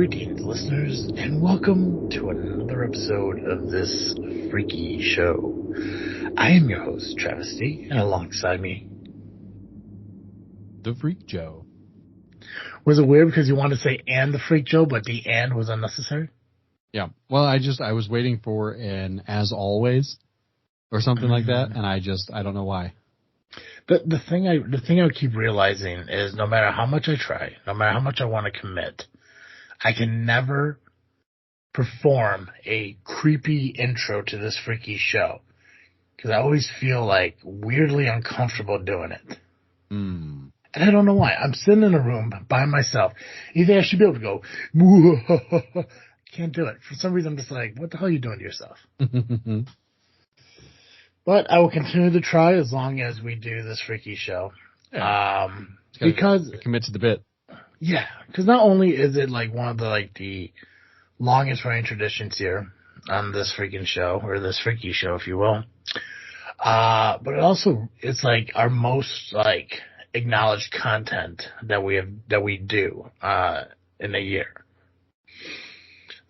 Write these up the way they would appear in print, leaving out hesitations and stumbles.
Greetings, listeners, and welcome to another episode of this freaky show. I am your host, Travis D, and alongside me, the Freak Joe. Was it weird because you wanted to say "and the Freak Joe," but the "and" was unnecessary? Yeah. Well, I was waiting for an "as always" or something like that, and I don't know why. The thing I keep realizing is no matter how much I try, no matter how much I want to commit, I can never perform a creepy intro to this freaky show because I always feel like weirdly uncomfortable doing it. And I don't know why. I'm sitting in a room by myself. You think I should be able to go, I can't do it. For some reason, I'm just like, what the hell are you doing to yourself? But I will continue to try as long as we do this freaky show. Yeah. Because commit to the bit. Yeah, because not only is it like one of the longest running traditions here on this freaking show, or this freaky show, if you will, but it also it's like our most like acknowledged content that we do in a year.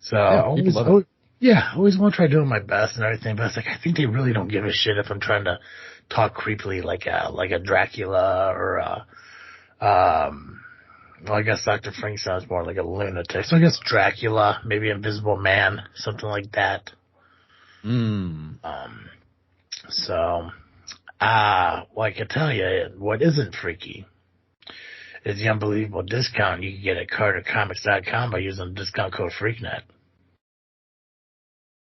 So yeah, I always want to try doing my best and everything, but it's like I think they really don't give a shit if I'm trying to talk creepily like a Dracula or well, I guess Dr. Frank sounds more like a lunatic. So I guess Dracula, maybe Invisible Man, something like that. So, well, I can tell you what isn't freaky is the unbelievable discount you can get at CarterComics.com by using the discount code FreakNet.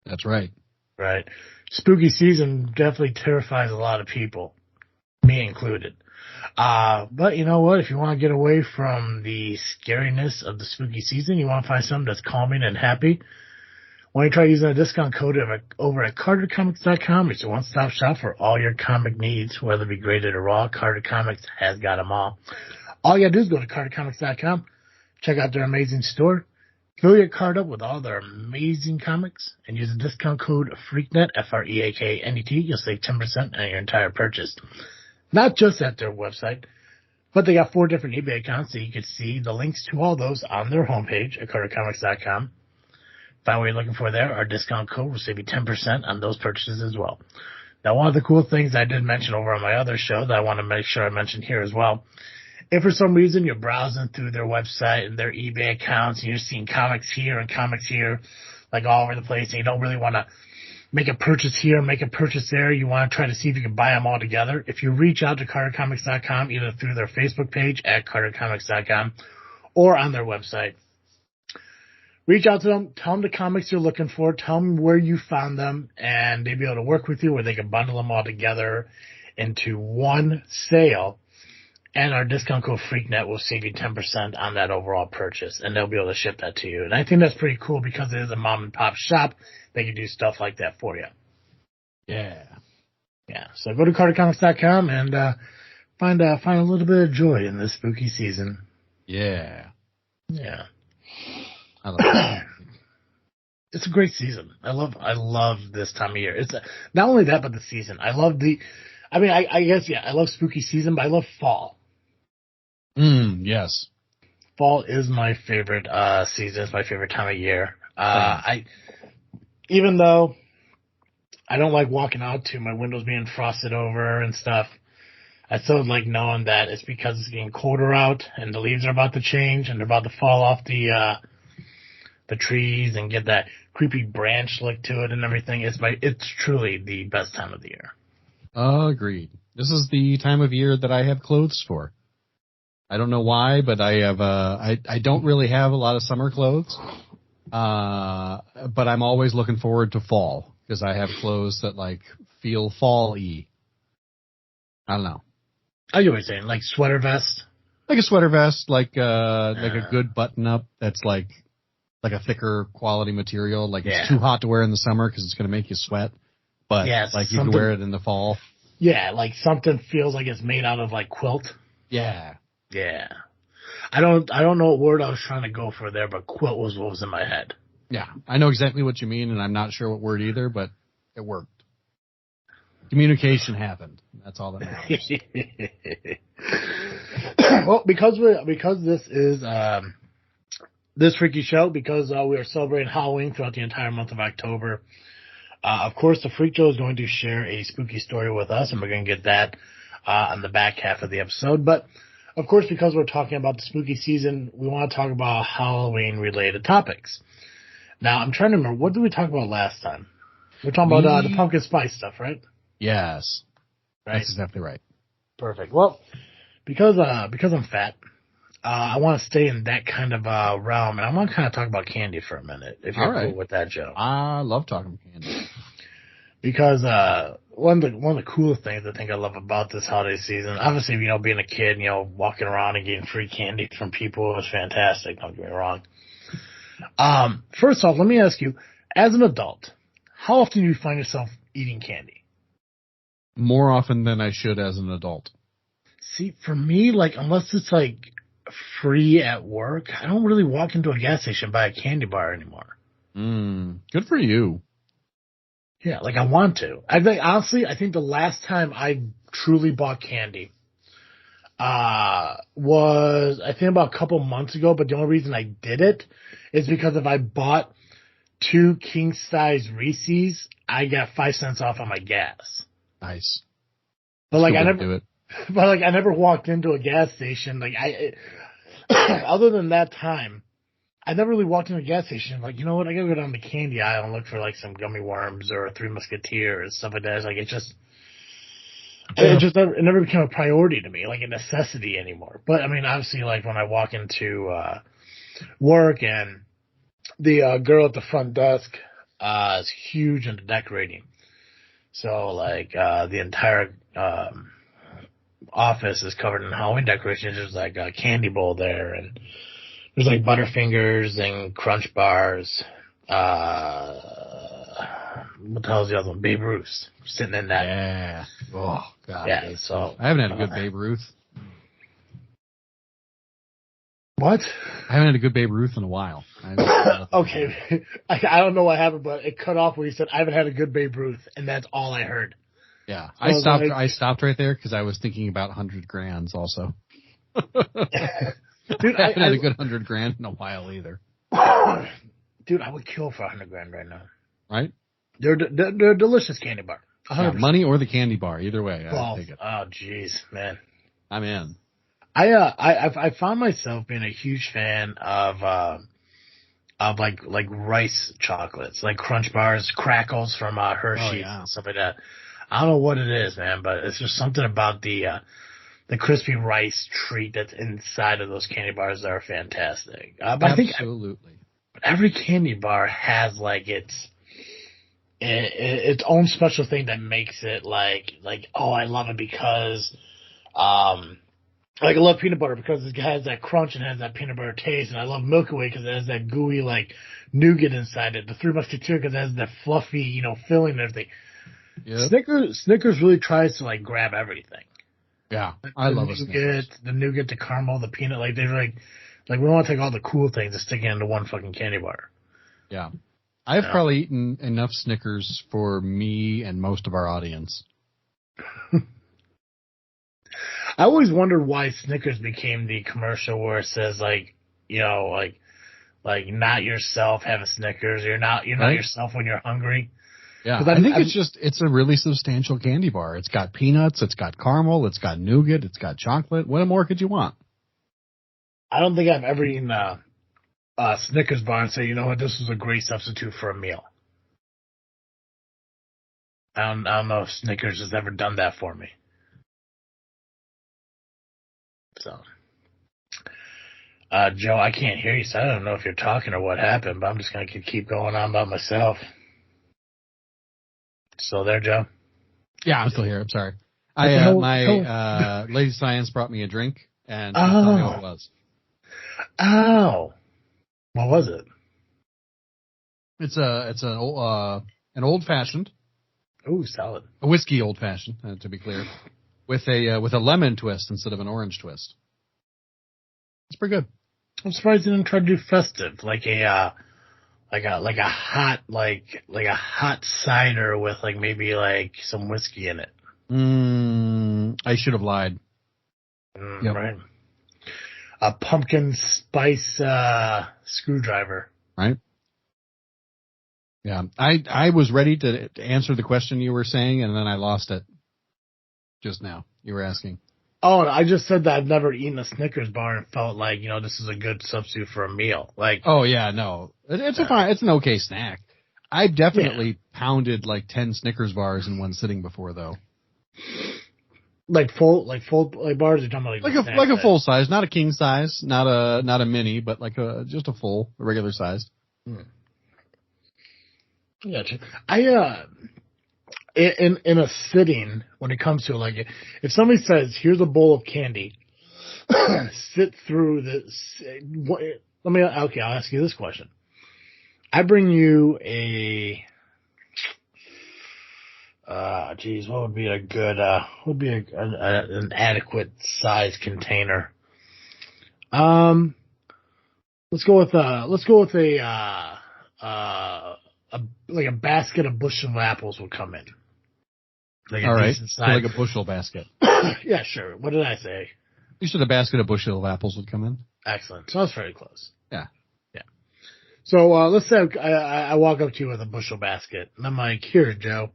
That's right. Right. Spooky season definitely terrifies a lot of people, me included. But you know what? If you want to get away from the scariness of the spooky season, you want to find something that's calming and happy, why don't you try using a discount code over at CarterComics.com. It's a one-stop shop for all your comic needs, whether it be graded or raw. Carter Comics has got them all. All you gotta do is go to CarterComics.com, check out their amazing store, fill your card up with all their amazing comics, and use the discount code FreakNet, FREAKNET. You'll save 10% on your entire purchase. Not just at their website, but they got 4 different eBay accounts, so you can see the links to all those on their homepage at CarterComics.com. Find what you're looking for there. Our discount code will save you 10% on those purchases as well. Now, one of the cool things I did mention over on my other show that I want to make sure I mention here as well, if for some reason you're browsing through their website and their eBay accounts and you're seeing comics here and comics here, like all over the place, and you don't really want to make a purchase here, make a purchase there, you want to try to see if you can buy them all together, if you reach out to CarterComics.com, either through their Facebook page at CarterComics.com or on their website, reach out to them, tell them the comics you're looking for, tell them where you found them, and they'll be able to work with you where they can bundle them all together into one sale. And our discount code FreakNet will save you 10% on that overall purchase, and they'll be able to ship that to you. And I think that's pretty cool because it is a mom and pop shop. They can do stuff like that for you. Yeah. Yeah. So go to CarterComics.com and find a little bit of joy in this spooky season. Yeah. Yeah. I love it. It's a great season. I love this time of year. It's not only that, but the season. I love I guess, yeah, I love spooky season, but I love fall. Yes. Fall is my favorite season. It's my favorite time of year. Even though I don't like walking out to my windows being frosted over and stuff, I still like knowing that it's because it's getting colder out and the leaves are about to change and they're about to fall off the trees and get that creepy branch look to it and everything. It's truly the best time of the year. Agreed. This is the time of year that I have clothes for. I don't know why, but I have I don't really have a lot of summer clothes. But I'm always looking forward to fall because I have clothes that like feel fall-y. I don't know. I get what you're saying, like sweater vest, like a sweater vest, like a good button-up that's like a thicker quality material. Like it's too hot to wear in the summer because it's going to make you sweat, but like you can wear it in the fall. Yeah, like something feels like it's made out of like quilt. Yeah. Yeah. I don't know what word I was trying to go for there, but quilt was what was in my head. Yeah, I know exactly what you mean, and I'm not sure what word either, but it worked. Communication happened. That's all that matters. Well, because this is this freaky show because we are celebrating Halloween throughout the entire month of October. Of course, the Freak Joe is going to share a spooky story with us, and we're going to get that on the back half of the episode. But, of course, because we're talking about the spooky season, we want to talk about Halloween-related topics. Now, I'm trying to remember, what did we talk about last time? We were talking about the pumpkin spice stuff, right? Yes. Right. That's exactly right. Perfect. Well, because I'm fat, I want to stay in that kind of realm, and I want to kind of talk about candy for a minute, if you're cool with that, Joe. I love talking candy. Because one of the coolest things I think I love about this holiday season, obviously, being a kid, walking around and getting free candy from people is fantastic. Don't get me wrong. First off, let me ask you, as an adult, how often do you find yourself eating candy? More often than I should as an adult. See, for me, unless it's free at work, I don't really walk into a gas station and buy a candy bar anymore. Good for you. Yeah, I want to. Honestly, I think the last time I truly bought candy was, I think, about a couple months ago, but the only reason I did it is because if I bought 2 king-size Reese's, I got 5 cents off on my gas. Nice. But I never walked into a gas station. Other than that time, I never really walked into a gas station. You know what? I gotta go down the candy aisle and look for some gummy worms or 3 Musketeers, stuff like that. It never became a priority to me, a necessity anymore. But obviously, when I walk into work and the girl at the front desk is huge into decorating, so the entire office is covered in Halloween decorations. There's a candy bowl there, and there's Butterfingers and Crunch Bars. What the hell is the other one? Babe Ruth sitting in that. Yeah. Oh God. Yeah. So I haven't had a good Babe Ruth. What? I haven't had a good Babe Ruth in a while. Okay. I don't know what happened, but it cut off where you said I haven't had a good Babe Ruth, and that's all I heard. Yeah, I stopped right there because I was thinking about 100 grands also. Dude, I haven't had a good 100 grand in a while either. Dude, I would kill for 100 grand right now. Right? They're a delicious candy bar. Yeah, money or the candy bar, either way. I'll take it. Oh, jeez, man. I'm in. I found myself being a huge fan of rice chocolates, Crunch Bars, Crackles from Hershey's and stuff like that. I don't know what it is, man, but it's just something about the crispy rice treat that's inside of those candy bars that are fantastic. But absolutely. But every candy bar has its own special thing that makes it oh, I love it because I love peanut butter because it has that crunch and has that peanut butter taste, and I love Milky Way because it has that gooey nougat inside it. The 3 Musketeers because it has that fluffy filling and everything. Yep. Snickers really tries to grab everything. Yeah, I love Snickers. The nougat, the caramel, the peanut. They're we want to take all the cool things and stick it into one fucking candy bar. Yeah, I've probably eaten enough Snickers for me and most of our audience. I always wondered why Snickers became the commercial where it says not yourself, have a Snickers. You're not yourself when you're hungry. Yeah, I think it's a really substantial candy bar. It's got peanuts, it's got caramel, it's got nougat, it's got chocolate. What more could you want? I don't think I've ever eaten a Snickers bar and say, you know what, this was a great substitute for a meal. I don't know if Snickers has ever done that for me. So, Joe, I can't hear you, so I don't know if you're talking or what happened, but I'm just going to keep going on by myself. Still there, Joe? Yeah, I'm still here. I'm sorry. My Lady Science brought me a drink, and she told me what it was. Oh. What was it? It's an old fashioned. Ooh, solid. A whiskey old fashioned, to be clear, with a lemon twist instead of an orange twist. It's pretty good. I'm surprised they didn't try to do festive, like a hot cider with maybe some whiskey in it. I should have lied. Yep. Right. a pumpkin spice screwdriver. Right. Yeah, I was ready to answer the question you were saying, and then I lost it just now. You were asking. Oh, I just said that I've never eaten a Snickers bar and felt like, this is a good substitute for a meal. Like, oh yeah, no, it's an okay snack. I've definitely pounded like 10 Snickers bars in one sitting before, though. Like full bars? You're talking about like a full size, not a king size, not a mini, but like just a regular size. Gotcha. In a sitting, when it comes to like, if somebody says, "Here's a bowl of candy," sit through this. I'll ask you this question. I bring you what would be a good, an adequate size container? Let's go with a basket of bushel of apples would come in. Like all right, so like a bushel basket. Yeah, sure. What did I say? You said a basket of bushel of apples would come in. Excellent. So that's very close. Yeah. So let's say I walk up to you with a bushel basket, and I'm like, "Here, Joe.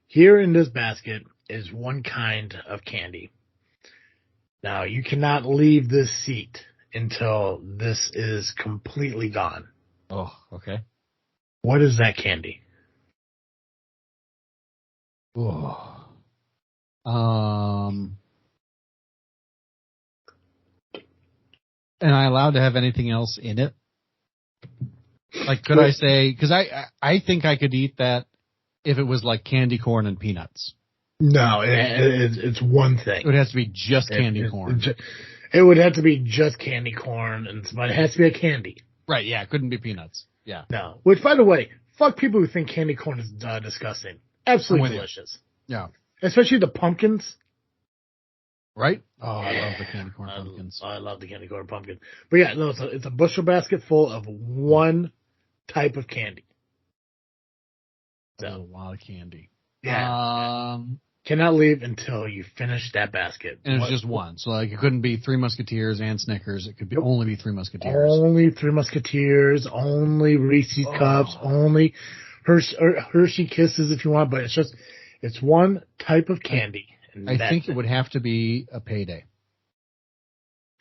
Here in this basket is one kind of candy. Now, you cannot leave this seat until this is completely gone." Oh, okay. What is that candy? Oh. Am I allowed to have anything else in it? Like, could I say, because I think I could eat that if it was like candy corn and peanuts. No, it's one thing. It would have to be just candy corn. It would have to be just candy corn, but it has to be a candy. Right, yeah, it couldn't be peanuts. Yeah. No. Which, by the way, fuck people who think candy corn is disgusting. Absolutely delicious. Yeah. Especially the pumpkins. Right? Oh, I love the candy corn pumpkins. I love the candy corn pumpkin. But yeah, no, it's a bushel basket full of one type of candy. So, a lot of candy. Yeah. Cannot leave until you finish that basket. And it's just one. So like it couldn't be Three Musketeers and Snickers. It could be only be Three Musketeers. Only Three Musketeers, only Reese's Cups, only Hershey Kisses if you want, but it's one type of candy. I think it would have to be a Payday.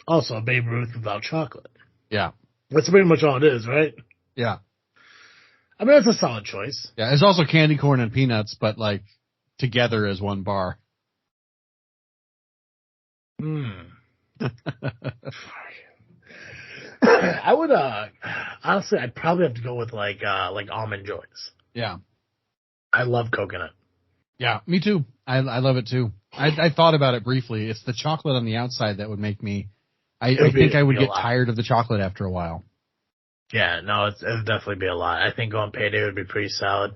Also a Babe Ruth without chocolate. Yeah. That's pretty much all it is, right? Yeah. I mean, that's a solid choice. Yeah, it's also candy corn and peanuts, but like together as one bar. I would honestly, I'd probably have to go with like Almond Joys. Yeah. I love coconut. Yeah, me too. I love it too. I thought about it briefly. It's the chocolate on the outside that would make me. I think I would get tired of the chocolate after a while. Yeah, no, it would definitely be a lot. I think going Payday would be pretty solid.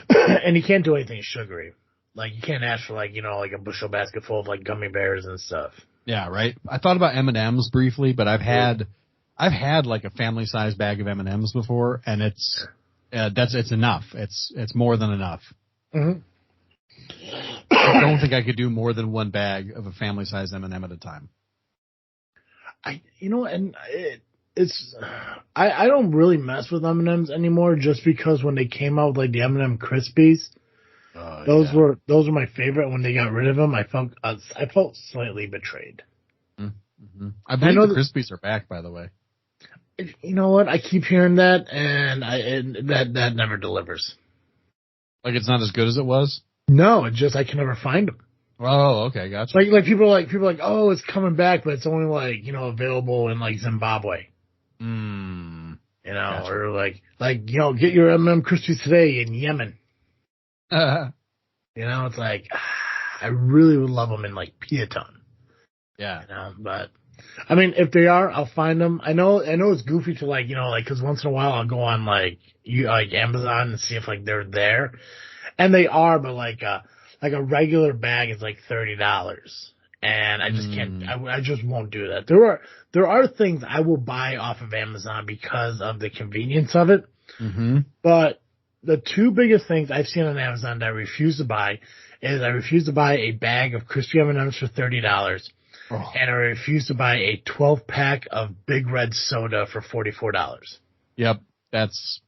And you can't do anything sugary. Like, you can't ask for, like, like a bushel basket full of, like, gummy bears and stuff. Yeah, right? I thought about M&Ms briefly, but I've had like, a family-sized bag of M&Ms before, and it's enough. It's more than enough. Mm-hmm. I don't think I could do more than one bag of a family-sized M&M at a time. I don't really mess with M&Ms anymore just because when they came out with like the M&M Crispies, those were my favorite. When they got rid of them, I felt slightly betrayed. Mm-hmm. I believe the Crispies are back, by the way. You know what? I keep hearing that, and that never delivers. Like it's not as good as it was? No, it's just I can never find them. Oh, okay, gotcha. Like people are like, oh, it's coming back, but it's only like available in like Zimbabwe. Gotcha. Or like get your M&M Crispies today in Yemen. It's like I really would love them in like Peaton. Yeah. But I mean, if they are, I'll find them. I know it's goofy to like because once in a while I'll go on like Amazon and see if like they're there, and they are, but like a regular bag is like $30. And I just can't. I just won't do that. There are things I will buy off of Amazon because of the convenience of it. Mm-hmm. But the two biggest things I've seen on Amazon that I refuse to buy is I refuse to buy a bag of crispy M&Ms for $30, and I refuse to buy a 12-pack of Big Red soda for $44. Yep, that's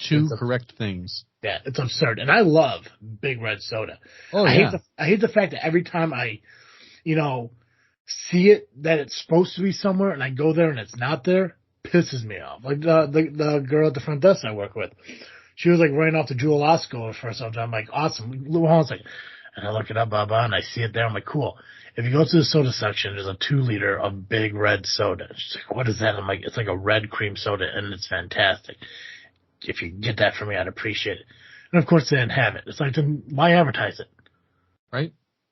two correct things. Yeah, it's absurd. And I love Big Red soda. Oh, I yeah. hate the fact that every time I, see it, that it's supposed to be somewhere, and I go there and it's not there, pisses me off. Like the girl at the front desk I work with, she was like running off to Jewel Osco for something. I'm like, awesome. Hold on a second. And I look it up, and I see it there. I'm like, cool. If you go to the soda section, there's a 2-liter of Big Red soda. She's like, what is that? I'm like, it's like a red cream soda, and it's fantastic. If you get that for me, I'd appreciate it. And of course, they didn't have it. It's like, then why advertise it? Right?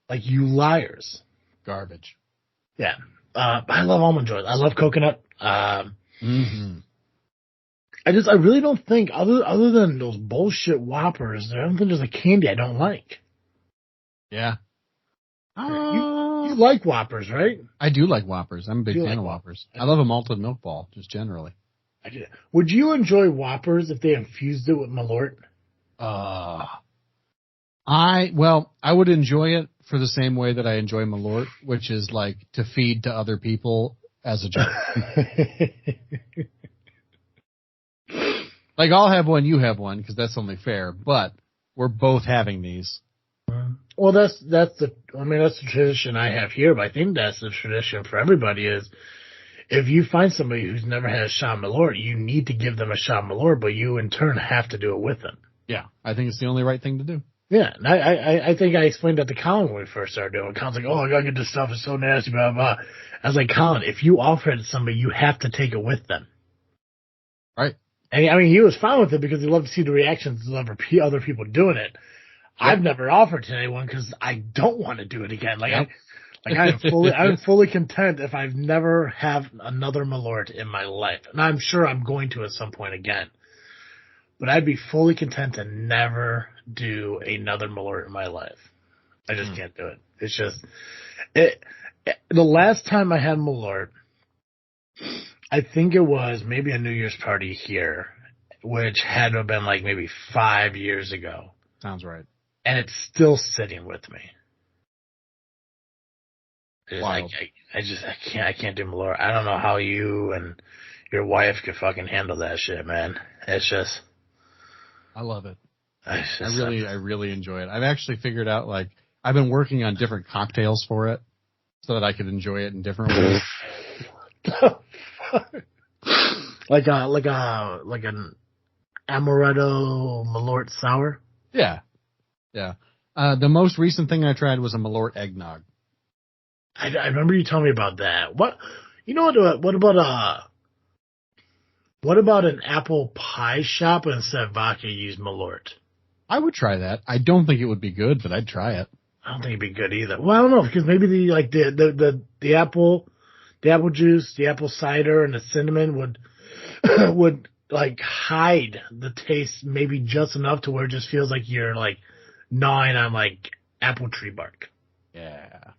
Like, you liars. Garbage. Yeah. I love Almond Joys. I love coconut. Mm-hmm. I really don't think, other than those bullshit Whoppers, I don't think there's a candy I don't like. Yeah. You like Whoppers, right? I do like Whoppers. I'm a big fan of Whoppers. I love a malted milk ball, just generally. I do. Would you enjoy Whoppers if they infused it with Malort? I would enjoy it for the same way that I enjoy Malort, which is like to feed to other people as a joke. Like, I'll have one, you have one, because that's only fair, but we're both having these. Well, that's the tradition I have here, but I think that's the tradition for everybody is if you find somebody who's never had a shot of Malort, you need to give them a shot of Malort, but you in turn have to do it with them. Yeah, I think it's the only right thing to do. Yeah, and I think I explained that to Colin when we first started doing it. Colin's like, oh, I gotta get this stuff, it's so nasty, blah, blah. I was like, Colin, if you offer it to somebody, you have to take it with them. Right. And I mean, he was fine with it because he loved to see the reactions of other people doing it. Yep. I've never offered to anyone because I don't want to do it again. I'm fully content if I've never have another Malort in my life. And I'm sure I'm going to at some point again. But I'd be fully content to never do another Malort in my life. I just can't do it. It's just, the last time I had Malort, I think it was maybe a New Year's party here, which had to have been like maybe 5 years ago. Sounds right. And it's still sitting with me. Wild. I can't do Malort. I don't know how you and your wife could fucking handle that shit, man. It's just. I love it. I really enjoy it. I've actually figured out, like, I've been working on different cocktails for it so that I could enjoy it in different ways. like an amaretto Malort sour? Yeah. Yeah. The most recent thing I tried was a Malort eggnog. I remember you telling me about that. What about an apple pie shop and instead of vodka use Malort? I would try that. I don't think it would be good, but I'd try it. I don't think it'd be good either. Well, I don't know, because maybe the apple juice, the apple cider, and the cinnamon would like hide the taste maybe just enough to where it just feels like you're like gnawing on like apple tree bark. Yeah.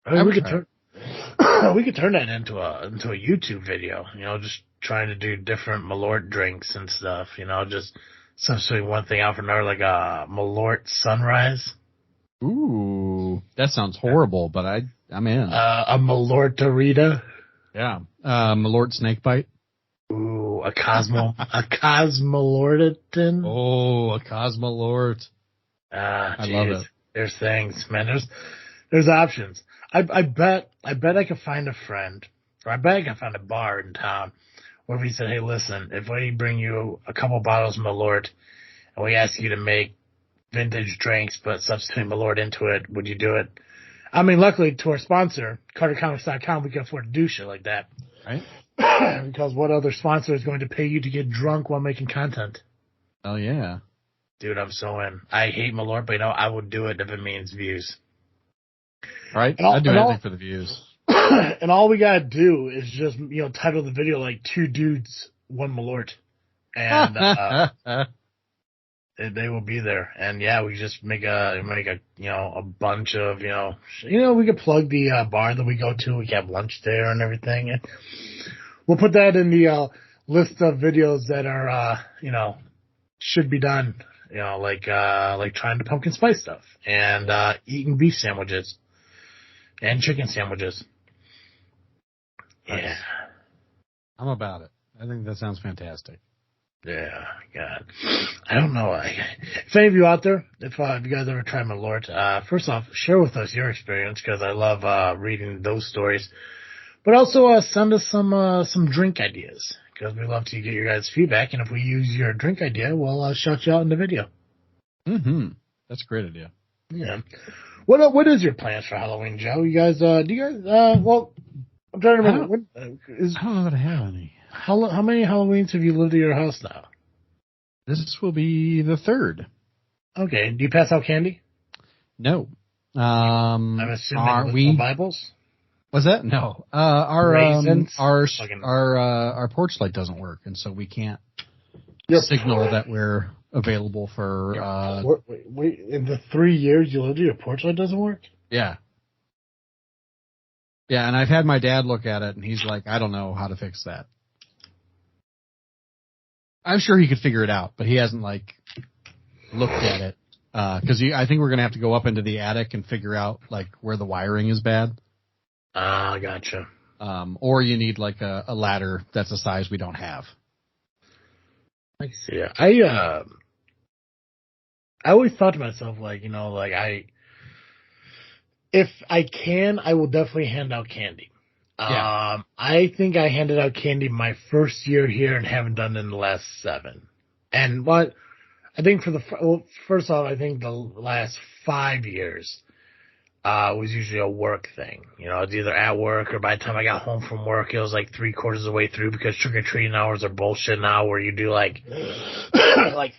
I mean, we could turn that into a YouTube video, just trying to do different Malort drinks and stuff, just substituting one thing out for another, like a Malort sunrise. Ooh, that sounds horrible, but I'm in. A Malortarita. Yeah. Malort snakebite. Ooh, a Cosmolortitan. Oh, a Cosmolort. I love it. There's things, man. There's options. I bet I could find a friend, or I bet I could find a bar in town where we said, hey, listen, if we bring you a couple bottles of Malort and we ask you to make vintage drinks but substitute Malort into it, would you do it? I mean, luckily to our sponsor, CarterComics.com, we can afford to do shit like that. Right. Because what other sponsor is going to pay you to get drunk while making content? Oh, yeah. Dude, I'm so in. I hate Malort, but I would do it if it means views. Right? I'd do anything for the views. And all we gotta do is just, title the video like 2 dudes, 1 Malort. And, they will be there. And yeah, we just make a bunch of, we could plug the bar that we go to. We can have lunch there and everything. And we'll put that in the list of videos that are, should be done. Like trying the pumpkin spice stuff and eating beef sandwiches. And chicken sandwiches. Nice. Yeah. I'm about it. I think that sounds fantastic. Yeah, God. I don't know. If any of you out there, if you guys ever try Malort, first off, share with us your experience because I love reading those stories. But also send us some drink ideas because we love to get your guys' feedback. And if we use your drink idea, we'll shout you out in the video. Mm-hmm. That's a great idea. Yeah. What is your plans for Halloween, Joe? You guys, well, I'm trying to remember. I don't know that I have any. How many Halloweens have you lived at your house now? This will be the third. Okay. Do you pass out candy? No. I'm assuming Bibles? Was that? No. Our Raisins? Our porch light doesn't work, and so we can't signal that we're available for. Wait, in the 3 years you lived here, your porch light doesn't work? Yeah. Yeah, and I've had my dad look at it, and he's like, I don't know how to fix that. I'm sure he could figure it out, but he hasn't looked at it because I think we're gonna have to go up into the attic and figure out where the wiring is bad. Gotcha. Or you need a ladder that's a size we don't have. I see. I always thought to myself, if I can, I will definitely hand out candy. Yeah. I think I handed out candy my first year here and haven't done it in the last 7. And I think first off, I think the last 5 years was usually a work thing. It's either at work or by the time I got home from work, it was 3/4 of the way through because trick-or-treating hours are bullshit now where you do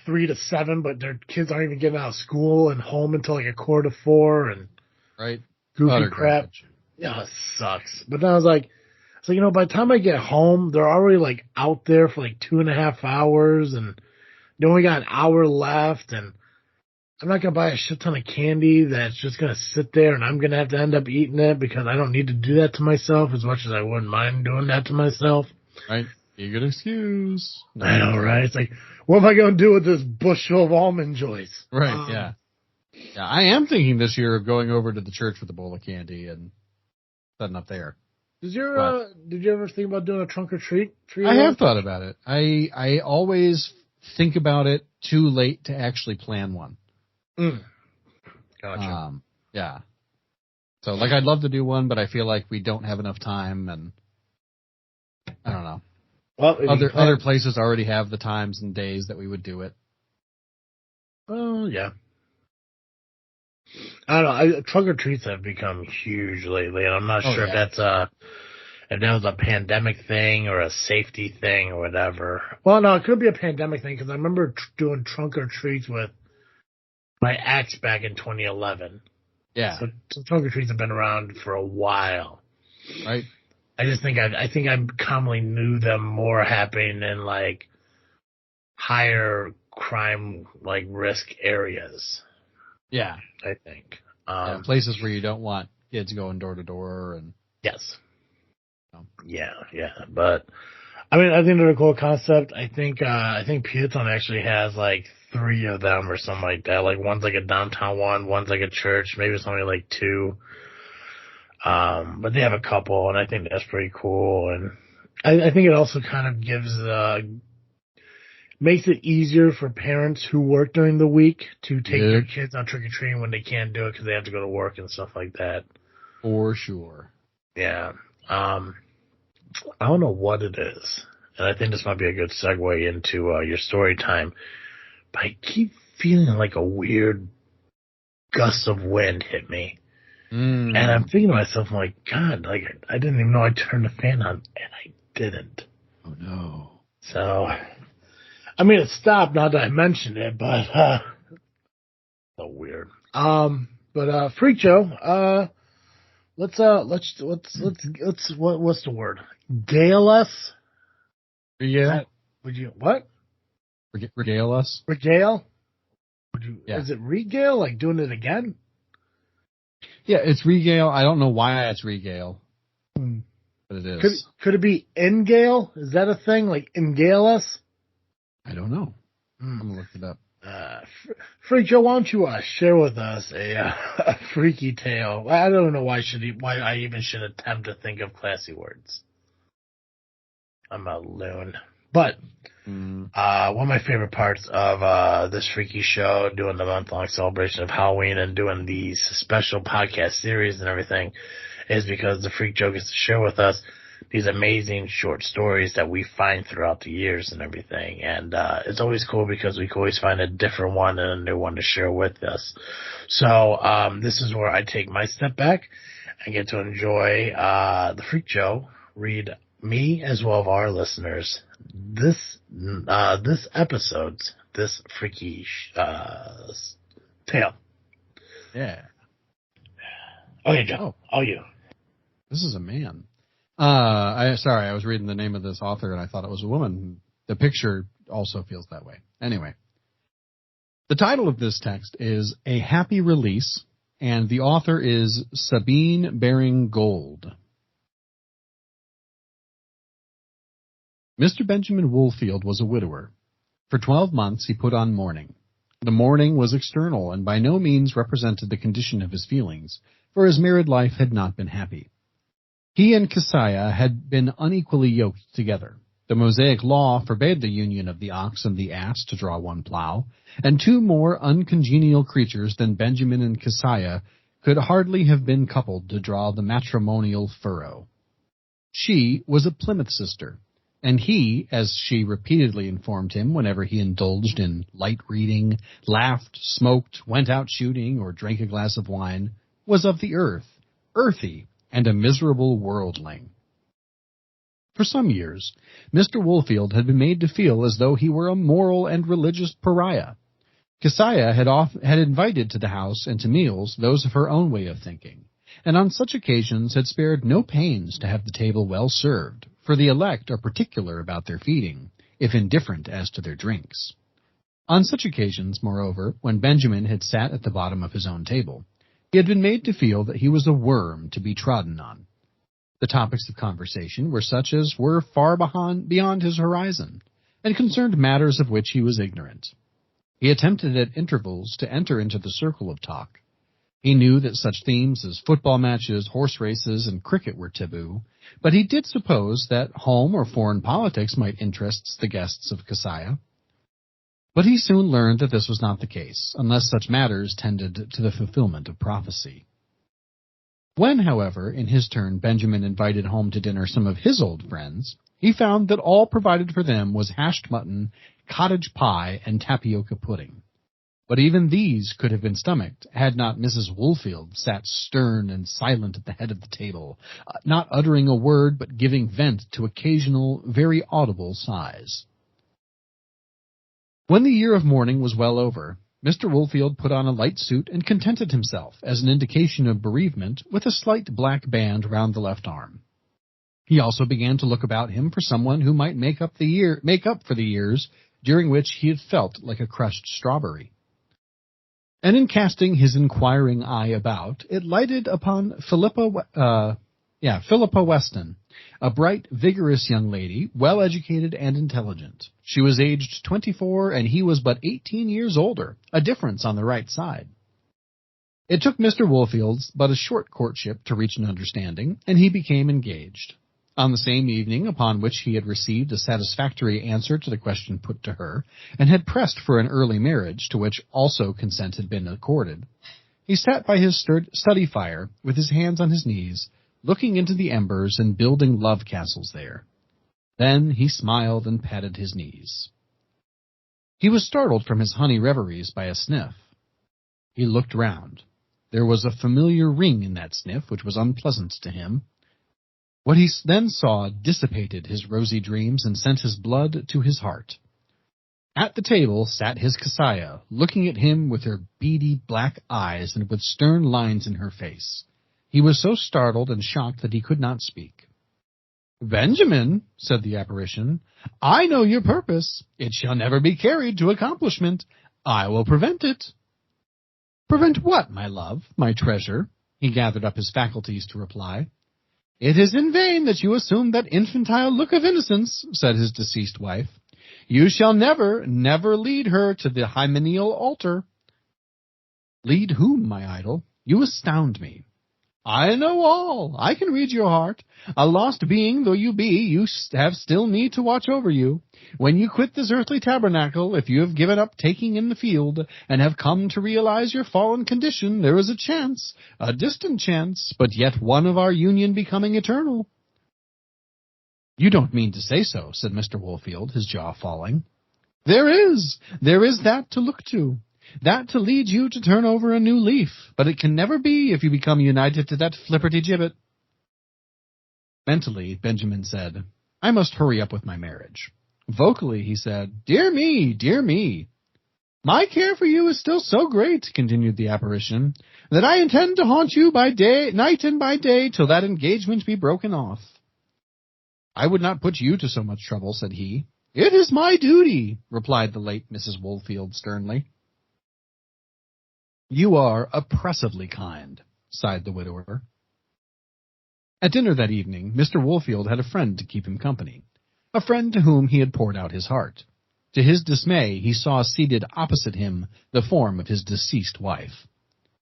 3 to 7, but their kids aren't even getting out of school and home until 3:45 and right. Goofy crap. Garbage. Yeah, it sucks. But then I was like, by the time I get home, they're already out there for 2.5 hours and they only got an hour left and I'm not going to buy a shit ton of candy that's just going to sit there and I'm going to have to end up eating it because I don't need to do that to myself as much as I wouldn't mind doing that to myself. Right. You good excuse. I know, right? It's what am I going to do with this bushel of Almond Joys? Right, yeah. Yeah, I am thinking this year of going over to the church with a bowl of candy and setting up there. Did you ever think about doing a trunk or treat? I have thought about it. I always think about it too late to actually plan one. Gotcha. Yeah. So I'd love to do one, but I feel like we don't have enough time, and I don't know. Well, other places already have the times and days that we would do it. Oh yeah. I don't know. Trunk or treats have become huge lately, and I'm not sure if that was a pandemic thing or a safety thing or whatever. Well, no, it could be a pandemic thing because I remember doing trunk or treats with my ex back in 2011. Yeah. So trunk or treats have been around for a while. Right. I think I commonly knew them more happening in higher crime risk areas. Yeah. I think. Places where you don't want kids going door to door and. Yes. Yeah. But I think they're a cool concept. I think Peloton actually has 3 of them or something like that. One's a downtown one, one's a church, maybe it's only 2. But they have a couple, and I think that's pretty cool. And I think it also kind of makes it easier for parents who work during the week to take their kids on trick-or-treating when they can't do it because they have to go to work and stuff like that. For sure. Yeah. I don't know what it is, and I think this might be a good segue into your story time, but I keep feeling a weird gust of wind hit me. And I'm thinking to myself, I'm God, I didn't even know I turned the fan on, and I didn't. Oh, no. So, it stopped now that I mentioned it, but, so weird. But, Freak Joe, what's the word? Gale us? Yeah. Would you, what? Regale us? Regale? Yeah. Is it regale, doing it again? Yeah, it's regale. I don't know why it's regale, but it is. Could it be ingale? Is that a thing? Ingale us? I don't know. I'm going to look it up. Freak Joe, why don't you share with us a freaky tale? I don't know why I even should attempt to think of classy words. I'm a loon. But one of my favorite parts of this freaky show, doing the month-long celebration of Halloween and doing these special podcast series and everything, is because the Freak Joe gets to share with us these amazing short stories that we find throughout the years and everything. And it's always cool because we can always find a different one and a new one to share with us. So this is where I take my step back and get to enjoy the Freak Joe read me as well as our listeners this episode's this freaky tale. Yeah. Okay, Joe. Oh, you. This is a man. I was reading the name of this author and I thought it was a woman. The picture also feels that way. Anyway, the title of this text is A Happy Release, and the author is Sabine Baring-Gould. Mr. Benjamin Woolfield was a widower. For 12 months he put on mourning. The mourning was external and by no means represented the condition of his feelings, for his married life had not been happy. He and Keziah had been unequally yoked together. The Mosaic law forbade the union of the ox and the ass to draw one plow, and two more uncongenial creatures than Benjamin and Keziah could hardly have been coupled to draw the matrimonial furrow. She was a Plymouth sister, and he, as she repeatedly informed him whenever he indulged in light reading, laughed, smoked, went out shooting, or drank a glass of wine, was of the earth, earthy, and a miserable worldling. For some years, Mr. Woolfield had been made to feel as though he were a moral and religious pariah. Keziah had invited to the house and to meals those of her own way of thinking, and on such occasions had spared no pains to have the table well served, for the elect are particular about their feeding, if indifferent as to their drinks. On such occasions, moreover, when Benjamin had sat at the bottom of his own table, he had been made to feel that he was a worm to be trodden on. The topics of conversation were such as were far beyond his horizon, and concerned matters of which he was ignorant. He attempted at intervals to enter into the circle of talk. He knew that such themes as football matches, horse races, and cricket were taboo, but he did suppose that home or foreign politics might interest the guests of Keziah. But he soon learned that this was not the case, unless such matters tended to the fulfillment of prophecy. When, however, in his turn Benjamin invited home to dinner some of his old friends, he found that all provided for them was hashed mutton, cottage pie, and tapioca pudding. But even these could have been stomached had not Mrs. Woolfield sat stern and silent at the head of the table, not uttering a word but giving vent to occasional, very audible sighs. When the year of mourning was well over, Mr. Woolfield put on a light suit and contented himself, as an indication of bereavement, with a slight black band round the left arm. He also began to look about him for someone who might make up for the years during which he had felt like a crushed strawberry. And in casting his inquiring eye about, it lighted upon Philippa Weston, a bright, vigorous young lady, well-educated and intelligent. She was aged 24, and he was but 18 years older, a difference on the right side. It took Mr. Woolfield but a short courtship to reach an understanding, and he became engaged. On the same evening upon which he had received a satisfactory answer to the question put to her, and had pressed for an early marriage, to which also consent had been accorded, he sat by his study fire, with his hands on his knees, looking into the embers and building love castles there. Then he smiled and patted his knees. He was startled from his honey reveries by a sniff. He looked round. There was a familiar ring in that sniff which was unpleasant to him. What he then saw dissipated his rosy dreams and sent his blood to his heart. At the table sat his Keziah, looking at him with her beady black eyes and with stern lines in her face. He was so startled and shocked that he could not speak. "Benjamin," said the apparition, "I know your purpose. It shall never be carried to accomplishment. I will prevent it." "Prevent what, my love, my treasure?" He gathered up his faculties to reply. "It is in vain that you assume that infantile look of innocence," said his deceased wife. You shall never, never lead her to the hymeneal altar. Lead whom, my idol? You astound me. I know all. I can read your heart. A lost being though you be, you have still me to watch over you. When you quit this earthly tabernacle, if you have given up taking in the field, and have come to realize your fallen condition, there is a chance, a distant chance, but yet one of our union becoming eternal. You don't mean to say so, said Mr. Woolfield, his jaw falling. There is that to look to. That to lead you to turn over a new leaf, but it can never be if you become united to that flipperty-gibbet. Mentally, Benjamin said, I must hurry up with my marriage. Vocally, he said, Dear me, dear me. My care for you is still so great, continued the apparition, that I intend to haunt you by day, night and by day, till that engagement be broken off. I would not put you to so much trouble, said he. It is my duty, replied the late Mrs. Woolfield sternly. You are oppressively kind, sighed the widower. At dinner that evening, Mr. Woolfield had a friend to keep him company, a friend to whom he had poured out his heart. To his dismay, he saw seated opposite him the form of his deceased wife.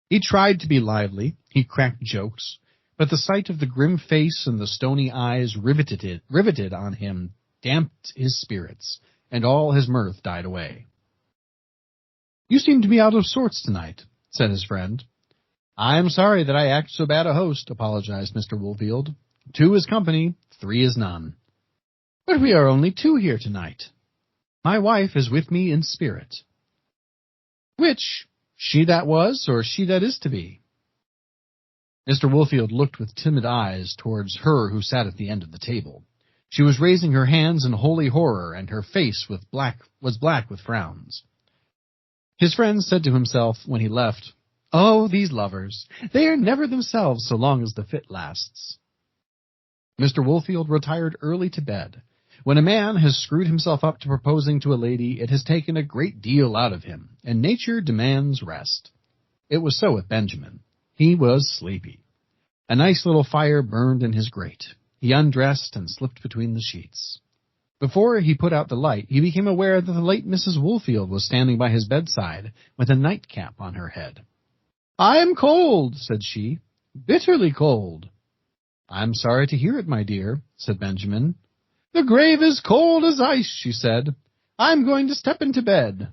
He tried to be lively, he cracked jokes, but the sight of the grim face and the stony eyes riveted on him damped his spirits, and all his mirth died away. You seem to be out of sorts tonight, said his friend. I am sorry that I act so bad a host, apologized Mr. Woolfield. 2 is company, 3 is none. But we are only 2 here tonight. My wife is with me in spirit. Which, she that was, or she that is to be? Mr. Woolfield looked with timid eyes towards her who sat at the end of the table. She was raising her hands in holy horror, and her face was black with frowns. His friend said to himself when he left, Oh, these lovers! They are never themselves so long as the fit lasts. Mr. Woolfield retired early to bed. When a man has screwed himself up to proposing to a lady, it has taken a great deal out of him, and nature demands rest. It was so with Benjamin. He was sleepy. A nice little fire burned in his grate. He undressed and slipped between the sheets. Before he put out the light, he became aware that the late Mrs. Woolfield was standing by his bedside with a nightcap on her head. I am cold, said she, bitterly cold. I'm sorry to hear it, my dear, said Benjamin. The grave is cold as ice, she said. I'm going to step into bed.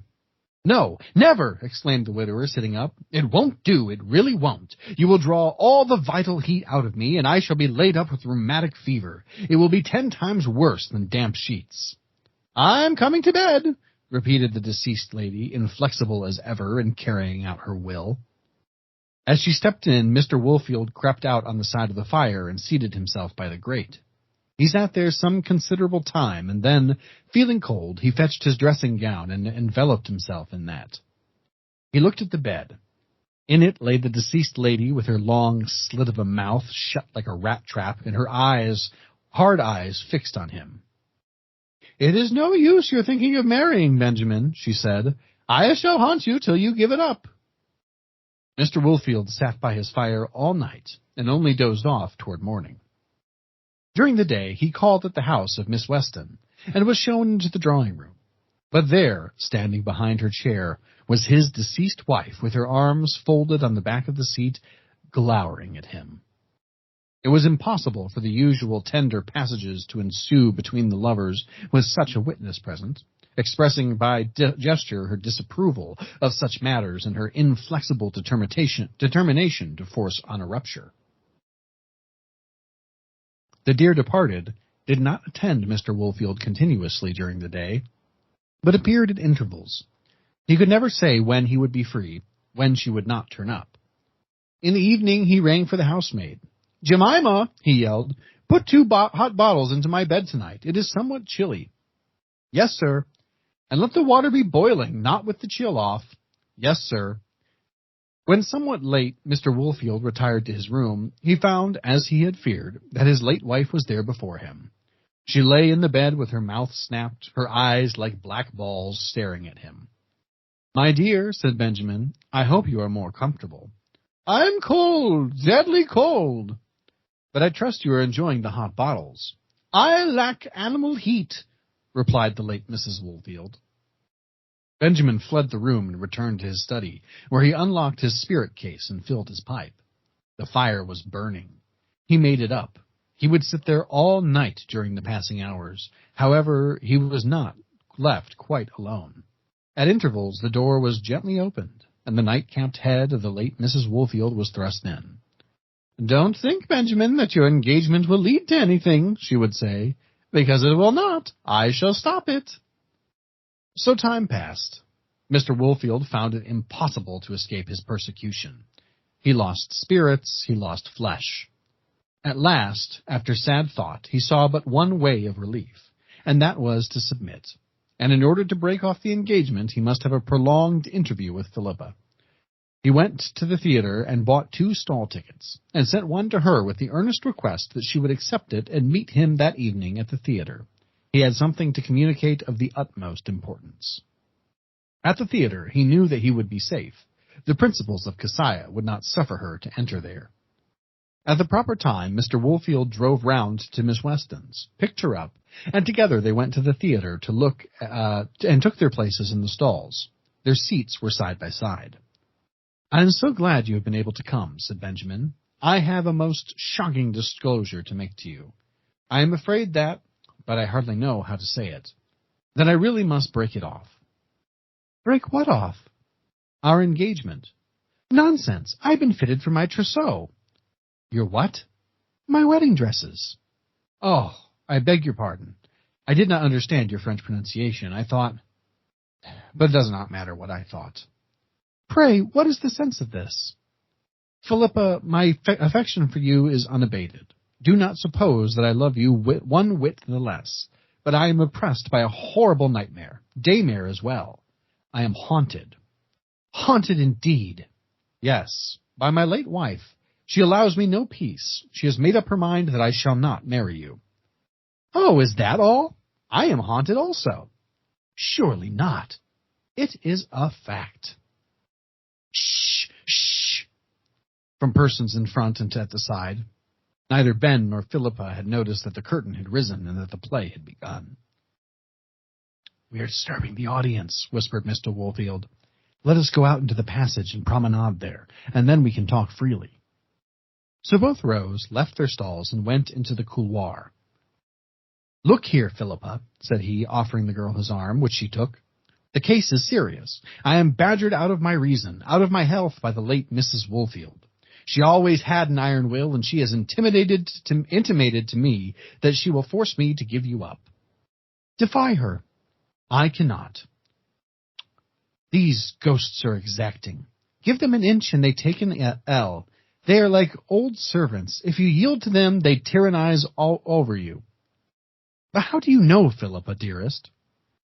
No, never, exclaimed the widower, sitting up. It won't do, it really won't. You will draw all the vital heat out of me, and I shall be laid up with rheumatic fever. It will be 10 times worse than damp sheets. I'm coming to bed, repeated the deceased lady, inflexible as ever in carrying out her will. As she stepped in, Mr. Woolfield crept out on the side of the fire and seated himself by the grate. He sat there some considerable time, and then, feeling cold, he fetched his dressing-gown and enveloped himself in that. He looked at the bed. In it lay the deceased lady with her long slit of a mouth shut like a rat trap, and her eyes, hard eyes, fixed on him. It is no use your thinking of marrying, Benjamin, she said. I shall haunt you till you give it up. Mr. Woolfield sat by his fire all night, and only dozed off toward morning. During the day, he called at the house of Miss Weston, and was shown into the drawing-room. But there, standing behind her chair, was his deceased wife, with her arms folded on the back of the seat, glowering at him. It was impossible for the usual tender passages to ensue between the lovers with such a witness present, expressing by gesture her disapproval of such matters and her inflexible determination to force on a rupture. The dear departed did not attend Mr. Woolfield continuously during the day, but appeared at intervals. He could never say when he would be free, when she would not turn up. In the evening he rang for the housemaid. Jemima, he yelled, put 2 hot bottles into my bed tonight. It is somewhat chilly. Yes, sir. And let the water be boiling, not with the chill off. Yes, sir. When somewhat late Mr. Woolfield retired to his room, he found, as he had feared, that his late wife was there before him. She lay in the bed with her mouth snapped, her eyes like black balls staring at him. My dear, said Benjamin, I hope you are more comfortable. I'm cold, deadly cold. But I trust you are enjoying the hot bottles. I lack animal heat. replied the late Mrs. Woolfield. Benjamin fled the room and returned to his study, where he unlocked his spirit case and filled his pipe. The fire was burning. He made it up. He would sit there all night during the passing hours. However, he was not left quite alone. At intervals, the door was gently opened, and the night-capped head of the late Mrs. Woolfield was thrust in. "Don't think, Benjamin, that your engagement will lead to anything," she would say, "because it will not. I shall stop it." So time passed. Mr. Woolfield found it impossible to escape his persecution. He lost spirits, he lost flesh. At last, after sad thought, he saw but one way of relief, and that was to submit. And in order to break off the engagement, he must have a prolonged interview with Philippa. He went to the theater and bought 2 stall tickets, and sent one to her with the earnest request that she would accept it and meet him that evening at the theater. He had something to communicate of the utmost importance. At the theater, he knew that he would be safe. The principles of Keziah would not suffer her to enter there. At the proper time, Mr. Woolfield drove round to Miss Weston's, picked her up, and together they went to the theater to look and took their places in the stalls. Their seats were side by side. "I am so glad you have been able to come," said Benjamin. "I have a most shocking disclosure to make to you. I am afraid that, but I hardly know how to say it, that I really must break it off." "Break what off?" "Our engagement." "Nonsense! I've been fitted for my trousseau." "Your what?" "My wedding dresses." "Oh, I beg your pardon. I did not understand your French pronunciation. I thought... But it does not matter what I thought." "Pray, what is the sense of this?" "Philippa, my affection for you is unabated. Do not suppose that I love you one whit the less, but I am oppressed by a horrible nightmare, daymare as well. I am haunted." "Haunted indeed." "Yes, by my late wife. She allows me no peace. She has made up her mind that I shall not marry you." "Oh, is that all? I am haunted also." "Surely not." "It is a fact." "Shh, shh," from persons in front and at the side. Neither Ben nor Philippa had noticed that the curtain had risen and that the play had begun. "We are disturbing the audience," whispered Mr. Woolfield. "Let us go out into the passage and promenade there, and then we can talk freely." So both rose, left their stalls, and went into the couloir. "Look here, Philippa," said he, offering the girl his arm, which she took. "The case is serious. I am badgered out of my reason, out of my health by the late Mrs. Woolfield. She always had an iron will, and she has intimated to me that she will force me to give you up." "Defy her." "I cannot. These ghosts are exacting. Give them an inch and they take an ell. They are like old servants. If you yield to them, they tyrannize all over you." "But how do you know, Philippa, dearest?"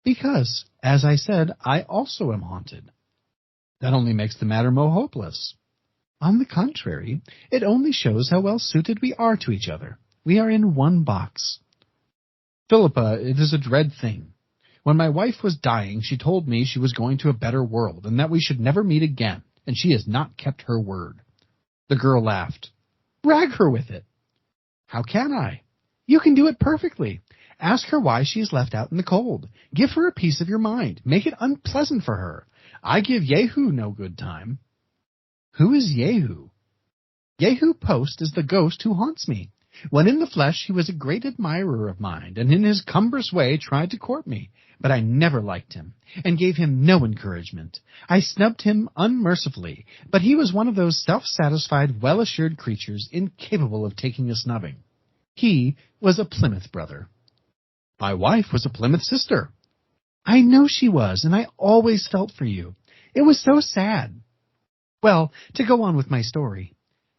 "Because, as I said, I also am haunted." "That only makes the matter more hopeless." "On the contrary, it only shows how well suited we are to each other. We are in one box." "Philippa, it is a dread thing. When my wife was dying, she told me she was going to a better world, and that we should never meet again, and she has not kept her word." The girl laughed. "Rag her with it." "How can I?" "You can do it perfectly. Ask her why she is left out in the cold. Give her a piece of your mind. Make it unpleasant for her. I give Jehu no good time." "Who is Jehu?" "Jehu Post is the ghost who haunts me. When in the flesh he was a great admirer of mine, and in his cumbrous way tried to court me. But I never liked him, and gave him no encouragement. I snubbed him unmercifully, but he was one of those self-satisfied, well-assured creatures incapable of taking a snubbing. He was a Plymouth brother." "My wife was a Plymouth sister." "I know she was, and I always felt for you. It was so sad. Well, to go on with my story.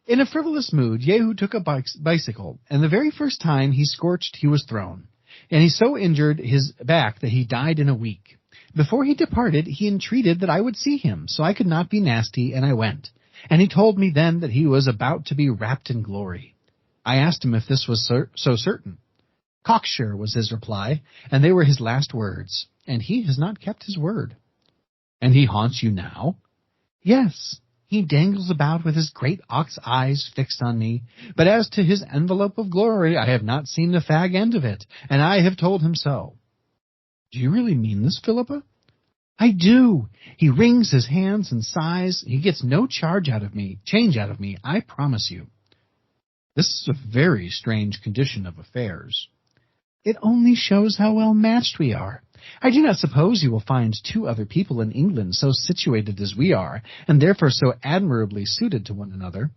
In a frivolous mood, Jehu took a bicycle, and the very first time he scorched he was thrown, and he so injured his back that he died in a week. Before he departed, he entreated that I would see him, so I could not be nasty, and I went. And he told me then that he was about to be wrapped in glory. I asked him if this was so certain. Cocksure was his reply, and they were his last words, and he has not kept his word." "And he haunts you now?" "Yes. He dangles about with his great ox eyes fixed on me, but as to his envelope of glory, I have not seen the fag end of it, and I have told him so." Do you really mean this, Philippa? I do. He wrings his hands and sighs. He gets no change out of me, I promise you. This is a very strange condition of affairs. It only shows how well matched we are. I do not suppose you will find two other people in England so situated as we are, and therefore so admirably suited to one another.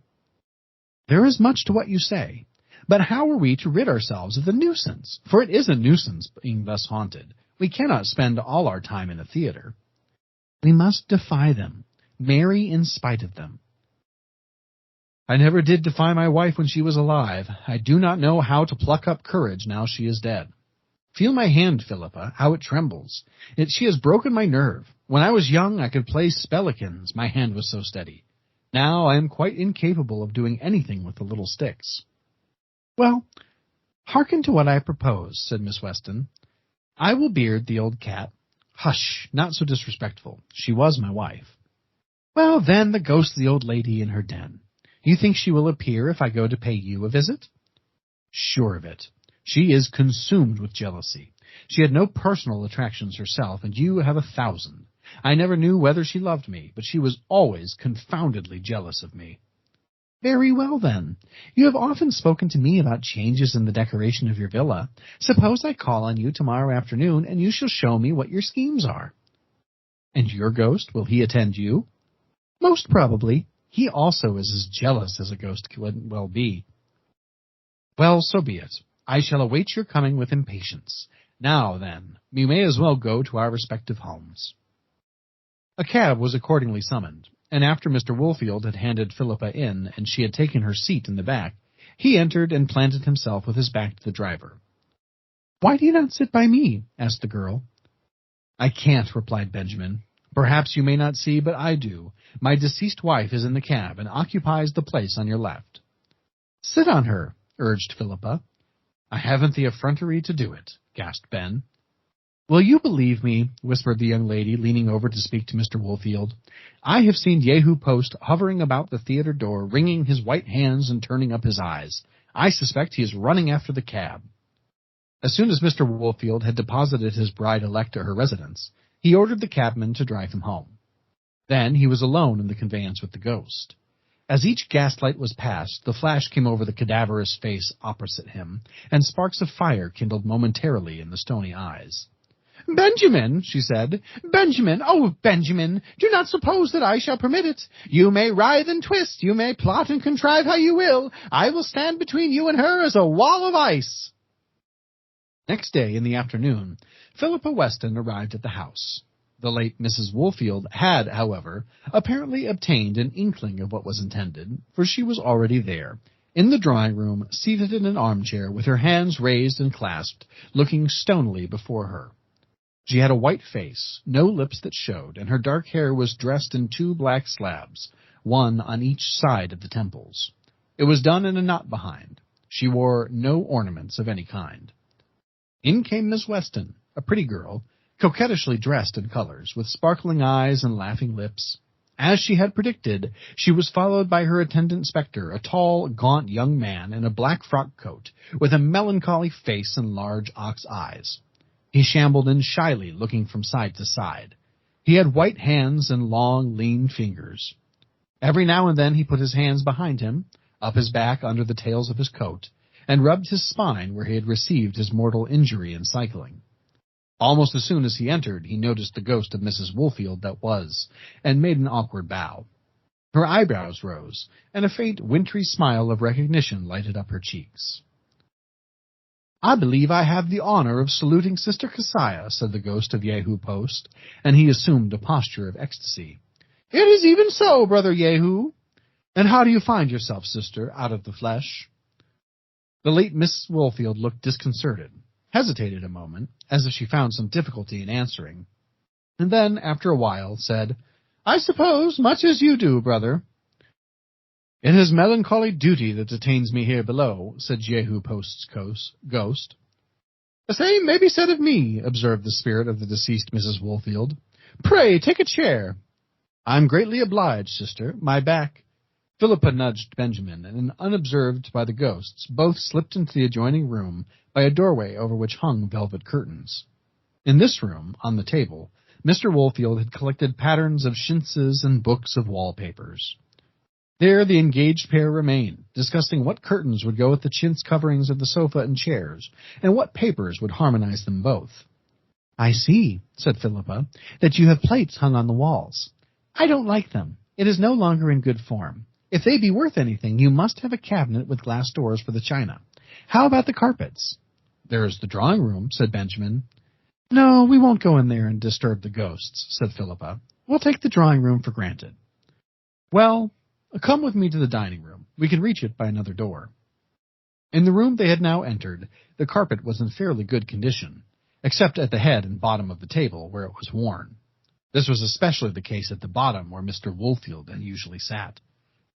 There is much to what you say, but how are we to rid ourselves of the nuisance? For it is a nuisance being thus haunted. We cannot spend all our time in a theater. We must defy them, marry in spite of them. I never did defy my wife when she was alive. I do not know how to pluck up courage now she is dead. Feel my hand, Philippa, how it trembles. She has broken my nerve. When I was young, I could play spellikins. My hand was so steady. Now I am quite incapable of doing anything with the little sticks. Well, hearken to what I propose, said Miss Weston. I will beard the old cat. Hush, not so disrespectful. She was my wife. Well, then, the ghost of the old lady in her den. You think she will appear if I go to pay you a visit? Sure of it. She is consumed with jealousy. She had no personal attractions herself, and you have 1,000. I never knew whether she loved me, but she was always confoundedly jealous of me. Very well, then. You have often spoken to me about changes in the decoration of your villa. Suppose I call on you tomorrow afternoon, and you shall show me what your schemes are. And your ghost, will he attend you? Most probably. He also is as jealous as a ghost can well be. Well, so be it. I shall await your coming with impatience. Now, then, we may as well go to our respective homes. A cab was accordingly summoned, and after Mr. Woolfield had handed Philippa in, and she had taken her seat in the back, he entered and planted himself with his back to the driver. Why do you not sit by me? Asked the girl. I can't, replied Benjamin. Perhaps you may not see, but I do. My deceased wife is in the cab and occupies the place on your left. Sit on her, urged Philippa. I haven't the effrontery to do it, gasped Ben. Will you believe me, whispered the young lady, leaning over to speak to Mr. Woolfield. I have seen Jehu Post hovering about the theater door, wringing his white hands and turning up his eyes. I suspect he is running after the cab. As soon as Mr. Woolfield had deposited his bride-elect at her residence, he ordered the cabman to drive him home. Then he was alone in the conveyance with the ghost. As each gaslight was passed, the flash came over the cadaverous face opposite him, and sparks of fire kindled momentarily in the stony eyes. Benjamin, she said, Benjamin, oh, Benjamin, do not suppose that I shall permit it. You may writhe and twist, you may plot and contrive how you will. I will stand between you and her as a wall of ice. Next day, in the afternoon, Philippa Weston arrived at the house. The late Mrs. Woolfield had, however, apparently obtained an inkling of what was intended, for she was already there, in the drawing-room, seated in an armchair, with her hands raised and clasped, looking stonily before her. She had a white face, no lips that showed, and her dark hair was dressed in 2 black slabs, one on each side of the temples. It was done in a knot behind. She wore no ornaments of any kind. In came Miss Weston, a pretty girl, coquettishly dressed in colors, with sparkling eyes and laughing lips. As she had predicted, she was followed by her attendant spectre, a tall, gaunt young man in a black frock coat, with a melancholy face and large ox eyes. He shambled in shyly, looking from side to side. He had white hands and long, lean fingers. Every now and then he put his hands behind him, up his back under the tails of his coat, and rubbed his spine where he had received his mortal injury in cycling. Almost as soon as he entered, he noticed the ghost of Mrs. Woolfield that was, and made an awkward bow. Her eyebrows rose, and a faint wintry smile of recognition lighted up her cheeks. I believe I have the honor of saluting Sister Keziah, said the ghost of Jehu Post, and he assumed a posture of ecstasy. It is even so, Brother Jehu. And how do you find yourself, sister, out of the flesh? The late Miss Woolfield looked disconcerted, hesitated a moment, as if she found some difficulty in answering, and then, after a while, said, I suppose much as you do, brother. It is melancholy duty that detains me here below, said Jehu Post's ghost. The same may be said of me, observed the spirit of the deceased Mrs. Woolfield. Pray, take a chair. I'm greatly obliged, sister. My back. Philippa nudged Benjamin, and unobserved by the ghosts, both slipped into the adjoining room by a doorway over which hung velvet curtains. In this room, on the table, Mr. Woolfield had collected patterns of chintzes and books of wallpapers. There the engaged pair remained, discussing what curtains would go with the chintz coverings of the sofa and chairs, and what papers would harmonize them both. "I see," said Philippa, "that you have plates hung on the walls. I don't like them. It is no longer in good form. If they be worth anything, you must have a cabinet with glass doors for the china. How about the carpets?" "There is the drawing room," said Benjamin. "No, we won't go in there and disturb the ghosts," said Philippa. "We'll take the drawing room for granted." "Well, come with me to the dining room. We can reach it by another door." In the room they had now entered, the carpet was in fairly good condition, except at the head and bottom of the table, where it was worn. This was especially the case at the bottom, where Mr. Woolfield had usually sat.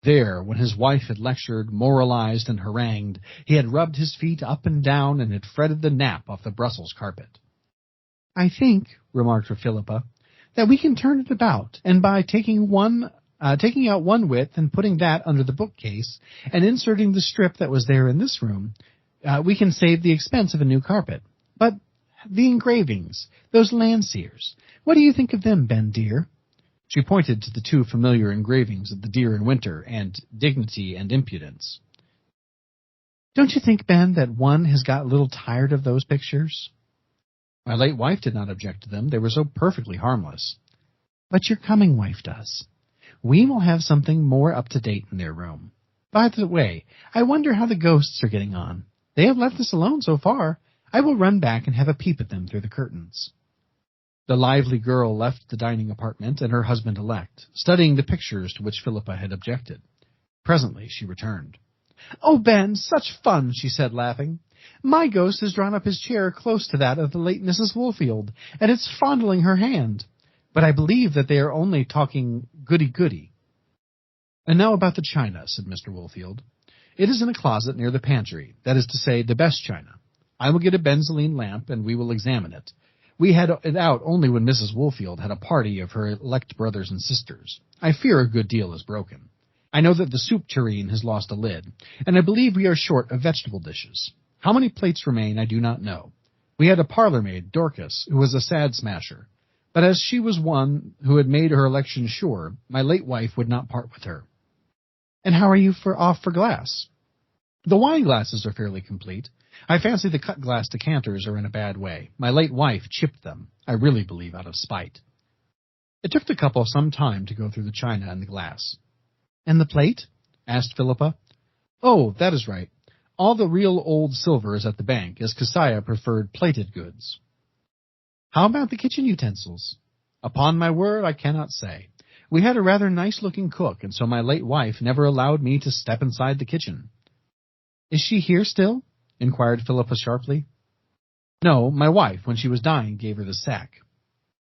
There, when his wife had lectured, moralized, and harangued, he had rubbed his feet up and down and had fretted the nap off the Brussels carpet. "I think," remarked Philippa, "that we can turn it about, and by taking out one width and putting that under the bookcase, and inserting the strip that was there in this room, we can save the expense of a new carpet. But the engravings, those Landseers, what do you think of them, Ben, dear?" She pointed to the two familiar engravings of the deer in winter and Dignity and Impudence. "Don't you think, Ben, that one has got a little tired of those pictures?" "My late wife did not object to them. They were so perfectly harmless." "But your coming wife does. We will have something more up-to-date in their room. By the way, I wonder how the ghosts are getting on. They have left us alone so far. I will run back and have a peep at them through the curtains." The lively girl left the dining apartment and her husband-elect, studying the pictures to which Philippa had objected. Presently she returned. "Oh, Ben, such fun," she said, laughing. "My ghost has drawn up his chair close to that of the late Mrs. Woolfield, and it's fondling her hand. But I believe that they are only talking goody-goody." "And now about the china," said Mr. Woolfield. "It is in a closet near the pantry, that is to say, the best china. I will get a benzoline lamp, and we will examine it. We had it out only when Mrs. Woolfield had a party of her elect brothers and sisters. I fear a good deal is broken. I know that the soup tureen has lost a lid, and I believe we are short of vegetable dishes. How many plates remain I do not know. We had a parlour-maid, Dorcas, who was a sad smasher. But as she was one who had made her election sure, my late wife would not part with her." "And how are you off for glass?" "The wine glasses are fairly complete. I fancy the cut-glass decanters are in a bad way. My late wife chipped them, I really believe out of spite." It took the couple some time to go through the china and the glass. "And the plate?" asked Philippa. "Oh, that is right. All the real old silver is at the bank, as Keziah preferred plated goods." "How about the kitchen utensils?" "Upon my word, I cannot say. We had a rather nice-looking cook, and so my late wife never allowed me to step inside the kitchen." "Is she here still?" inquired Philippa sharply. "No, my wife, when she was dying, gave her the sack."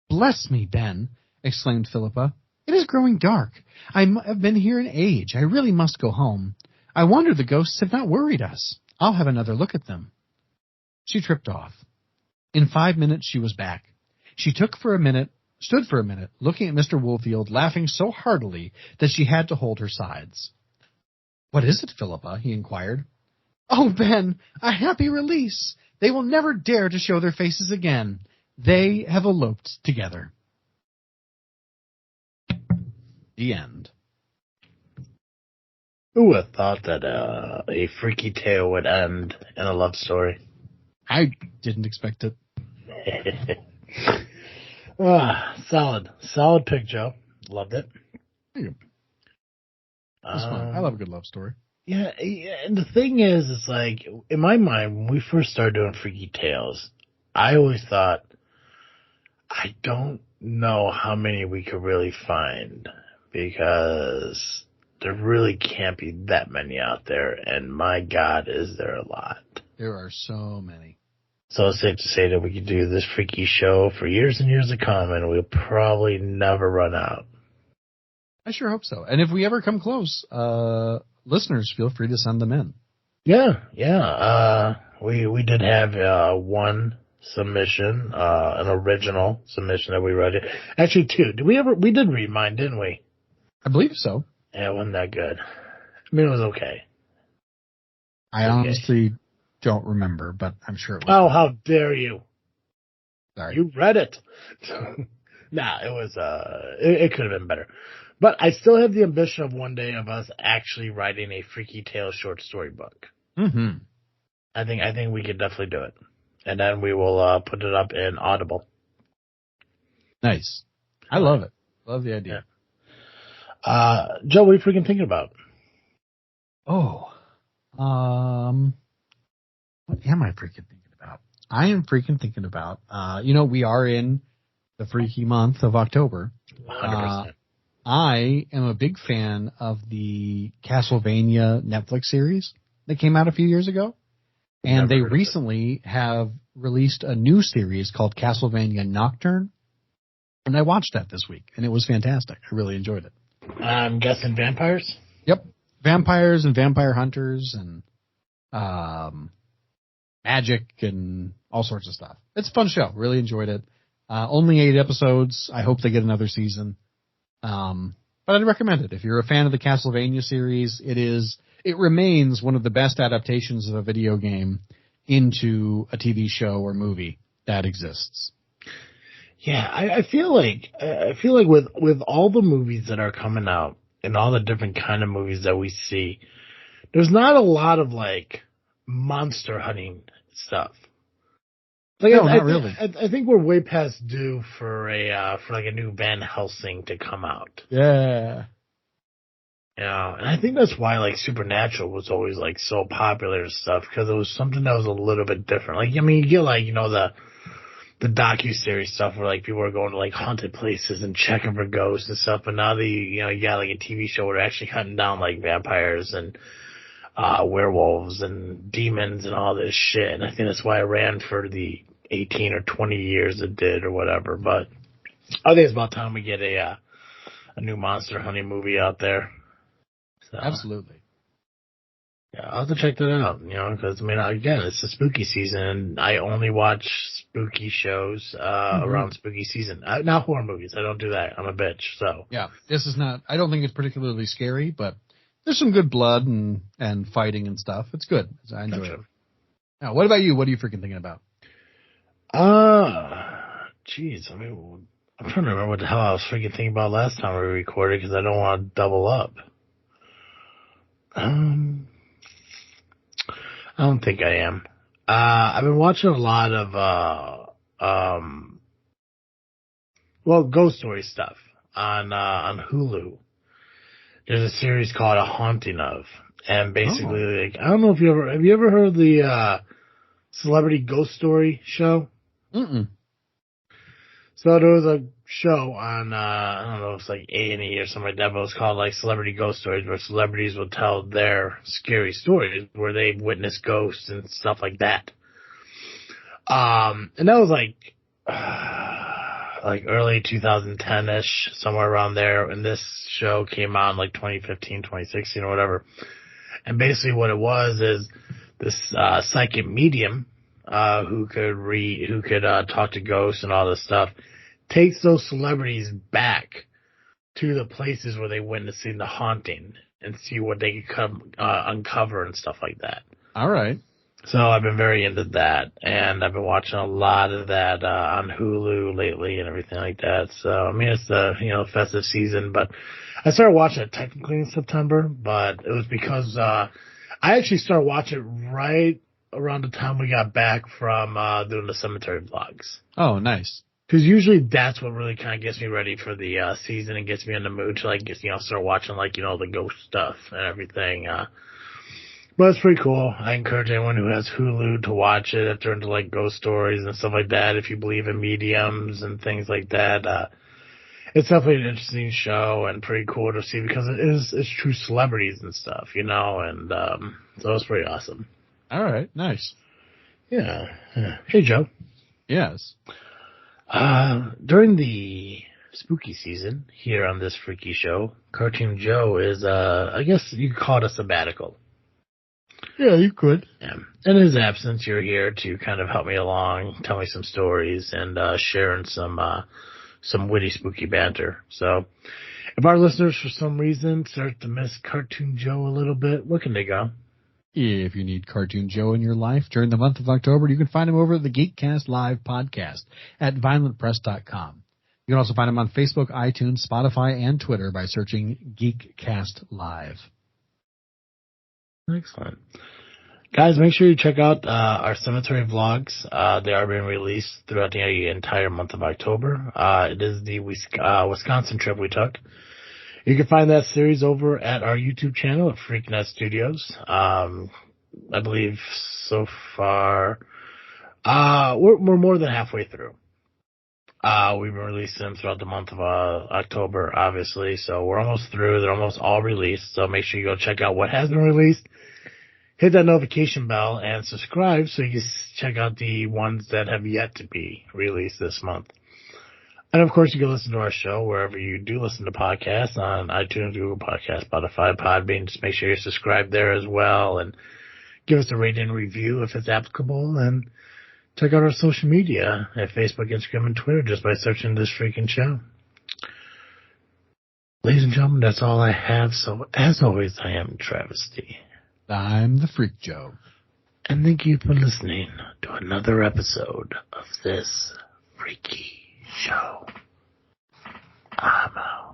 "Bless me, Ben!" exclaimed Philippa. "It is growing dark. I have been here an age. I really must go home. I wonder the ghosts have not worried us. I'll have another look at them." She tripped off. In 5 minutes she was back. She stood for a minute, looking at Mr. Woolfield, laughing so heartily that she had to hold her sides. "What is it, Philippa?" he inquired. "Oh, Ben, a happy release! They will never dare to show their faces again. They have eloped together." The end. Who would have thought that a freaky tale would end in a love story? I didn't expect it. Solid pick, Joe. Loved it. That's fun. I love a good love story. Yeah, and the thing is, it's like, in my mind, when we first started doing freaky tales, I always thought, I don't know how many we could really find, because there really can't be that many out there, and my God, is there a lot. There are so many. So it's safe to say that we could do this freaky show for years and years to come, and we'll probably never run out. I sure hope so. And if we ever come close, listeners, feel free to send them in. Yeah. We did have one submission, an original submission that we read. Actually, two. We did read mine, didn't we? I believe so. Yeah, it wasn't that good. I mean, it was okay. I honestly don't remember, but I'm sure it was. Oh, how dare you! Sorry. You read it. Nah, it was, it could have been better. But I still have the ambition of one day of us actually writing a Freaky Tales short story book. Mm-hmm. I think we could definitely do it. And then we will, put it up in Audible. Nice. I love it. Love the idea. Yeah. Joe, what are you freaking thinking about? Oh, what am I freaking thinking about? I am freaking thinking about, we are in the freaky month of October. 100%. I am a big fan of the Castlevania Netflix series that came out a few years ago. And they recently have released a new series called Castlevania Nocturne. And I watched that this week, and it was fantastic. I really enjoyed it. I'm guessing vampires? Yep. Vampires and vampire hunters and magic and all sorts of stuff. It's a fun show. Really enjoyed it. Only 8 episodes. I hope they get another season. But I'd recommend it. If you're a fan of the Castlevania series, it remains one of the best adaptations of a video game into a TV show or movie that exists. Yeah, I feel like with all the movies that are coming out and all the different kind of movies that we see, there's not a lot of like monster hunting stuff. Like, no, not really. I think we're way past due for like a new Van Helsing to come out. Yeah. Yeah, and I think that's why like Supernatural was always like so popular and stuff, because it was something that was a little bit different. Like, I mean, you get like, the docu-series stuff where like people are going to like haunted places and checking for ghosts and stuff, but now you got like a TV show where they're actually hunting down like vampires and werewolves and demons and all this shit. And I think that's why it ran for the 18 or 20 years it did or whatever. But I think it's about time we get a new monster hunting movie out there. So, absolutely. Yeah, I'll have to check that out, because, I mean, again, it's the spooky season, and I only watch spooky shows around spooky season. Not horror movies. I don't do that. I'm a bitch, so. Yeah, this is not, I don't think it's particularly scary, but there's some good blood and fighting and stuff. It's good. I enjoy it. Now, what about you? What are you freaking thinking about? Jeez, I mean, I'm trying to remember what the hell I was freaking thinking about last time we recorded, because I don't want to double up. I don't think I am. I've been watching a lot of, ghost story stuff on Hulu. There's a series called A Haunting of, and basically, like, I don't know if have you ever heard of the, Celebrity Ghost Story show? Mm-mm. So there was a show on, I don't know, it's like A&E or something like that, but it was called like Celebrity Ghost Stories, where celebrities will tell their scary stories where they've witnessed ghosts and stuff like that. And that was like early 2010-ish, somewhere around there, and this show came out in like 2015, 2016 or whatever. And basically what it was is this, psychic medium, who could talk to ghosts and all this stuff, takes those celebrities back to the places where they witnessed the haunting and see what they could come uncover and stuff like that. All right. So I've been very into that, and I've been watching a lot of that on Hulu lately and everything like that. So, I mean, it's the festive season, but I started watching it technically in September, but it was because I actually started watching it right around the time we got back from doing the cemetery vlogs. Oh, nice. Because usually that's what really kind of gets me ready for the season and gets me in the mood to like start watching the ghost stuff and everything. But it's pretty cool. I encourage anyone who has Hulu to watch it if they're into like ghost stories and stuff like that. If you believe in mediums and things like that, it's definitely an interesting show and pretty cool to see because it's true celebrities and stuff, and so it's pretty awesome. All right, nice. Yeah. Hey, Joe. Yes. During the spooky season here on this freaky show, Cartoon Joe is, I guess you could call it a sabbatical. Yeah, you could. Yeah. In his absence, you're here to kind of help me along, tell me some stories, and sharing some witty, spooky banter. So, if our listeners for some reason start to miss Cartoon Joe a little bit, where can they go? If you need Cartoon Joe in your life during the month of October, you can find him over at the Geekcast Live podcast at violentpress.com. You can also find him on Facebook, iTunes, Spotify, and Twitter by searching Geekcast Live. Excellent. Guys, make sure you check out our cemetery vlogs. They are being released throughout the entire month of October. It is the Wisconsin trip we took. You can find that series over at our YouTube channel at Freakin Studios. I believe so far we're more than halfway through. We've been releasing them throughout the month of October, obviously, so we're almost through. They're almost all released, so make sure you go check out what has been released. Hit that notification bell and subscribe so you can check out the ones that have yet to be released this month. And, of course, you can listen to our show wherever you do listen to podcasts, on iTunes, Google Podcasts, Spotify, Podbean. Just make sure you're subscribed there as well, and give us a rating and review if it's applicable. And check out our social media at Facebook, Instagram, and Twitter just by searching This Freakin' Show. Ladies and gentlemen, that's all I have. So, as always, I am Travesty. I'm the Freak Joe. And thank you for listening to another episode of This Freaky Show. I'm out.